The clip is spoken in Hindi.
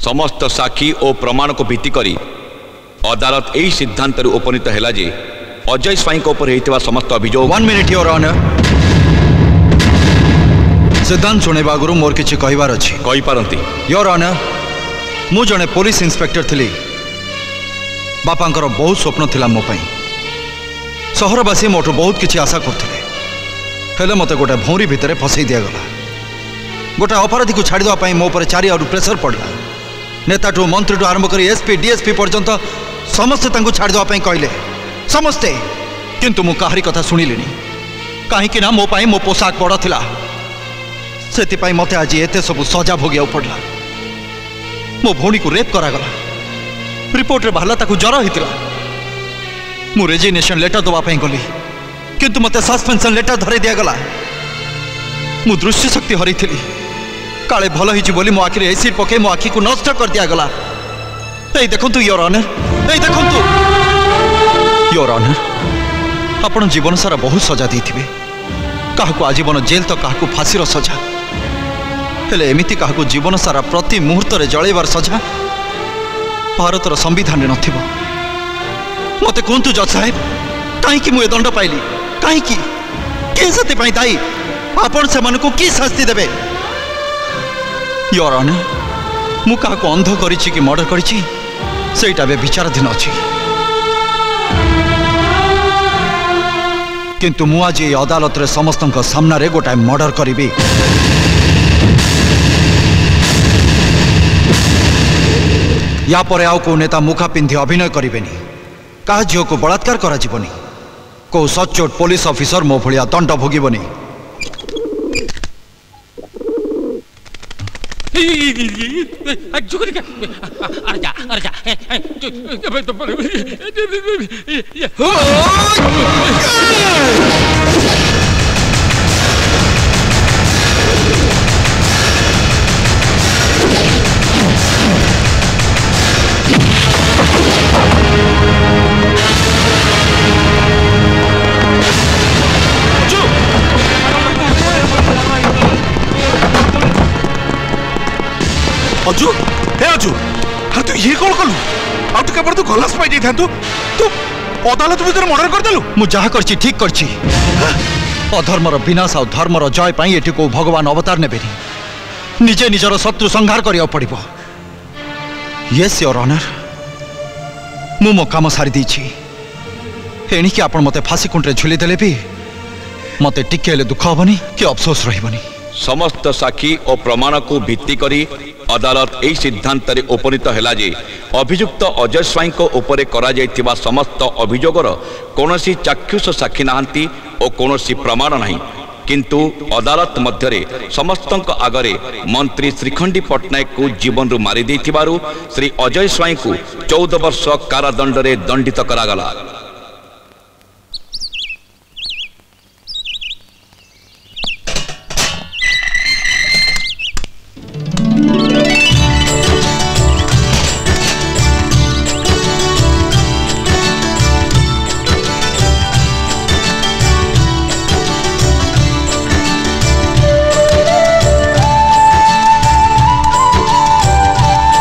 समस्त साक्षी और प्रमाण को भित्ति करी अदालत यही सिद्धांत उपनीत है जे अजय स्वाई होता समस्त अभियोग 1 मिनिट योर ऑनर सिद्धांत शुणे आगु मोर किसी कहबार अच्छी कही पारती योर ऑनर मु जड़े पुलिस इंस्पेक्टर थी बापांकर बहुत स्वप्न थिला मो पई सहरवासी मोटू बहुत किसी आशा करते मत गोटे भौरी भितर फसई दिगला गोटे अपराधी को छाड़देवाई मो पर चारिआडू प्रेसर पड़ला नेताठू मंत्री ठू आरंभ कर एसपी डीएसपी पर्यंत समस्ते छाड़देवाई कहले समस्ते किंतु मु काहरी कथा शुणिली कहीं मो पाई मो पोशाक बड़ थिला से मत आज एत सब सजा भोगिया पड़ला मो भौणी को रेप करागला रिपोर्ट रे बाहला ताकू ज्वर होता मु रेजिग्नेशन लेटर दवाई गली किंतु मत सस्पेंशन लेटर धरे दिगला मु दृष्टि शक्ति हरी थी काले भल होली मो आखिरे एसिड पके मो आखि को नष्ट कर दिगला देखु योर ऑनर देखु योर ऑनर आपण जीवन सारा बहुत सजा देथिबे काहू आजीवन जेल तो काहू फांसी सजा हेले एमिति काहू जीवन सारा प्रति मुहूर्त रे जळेबार सजा भारतर संविधान नथिबो मते कहतु जज साहेब कहीं मुझे दंड पाइली कहीं के दायी आपण से मन को की शास्ति देबे योर ऑनर मु काहू अंध करिछि कि मर्डर करिछि सेटा बे विचाराधीन अछि किंतु मु आज ये अदालत रे समस्त सामना रे गोटाए मर्डर करी या परे आउ को नेता मुखा पिंधि अभिनय करेनि क्या झील को बलात्कार करा जीवनी को सचोट पुलिस ऑफिसर मो भलिया दंड भोगीबनी अजू हे अजू अरे तू ये कौन कलु आउ टिके पर तू खलास पाई जाई थांतु तू अदालत भीतर मर्डर कर देलु मु जहा करछि ठीक करछि अधर्मर विनाश और धर्मर जय पाई एठी को भगवान अवतार नेबेनी निजे निजर शत्रु संहार करिया पड़िबो यस योर ऑनर मु मो काम सारी दी एणिकी आपण मते फांसी कुंटरे झुली देले भी मते टिके हेले दुख हबनी कि अफसोस रहिबनी समस्त साक्षी और प्रमाण को भित्ति करी अदालत यही सिद्धांत उपनीत है जे अभियुक्त अजय स्वाई उपरे करा जायतिबा समस्त अभियोगर कौनसी चाक्षुष साक्षी नहांती और कौनसी प्रमाण नहीं किंतु अदालत मध्य समस्त आगरे मंत्री श्रीखंडी पट्टनायक को जीवन रु मारी देथिबारु श्री अजय स्वाई को 14 वर्ष कारादंड रे दंडित करागला।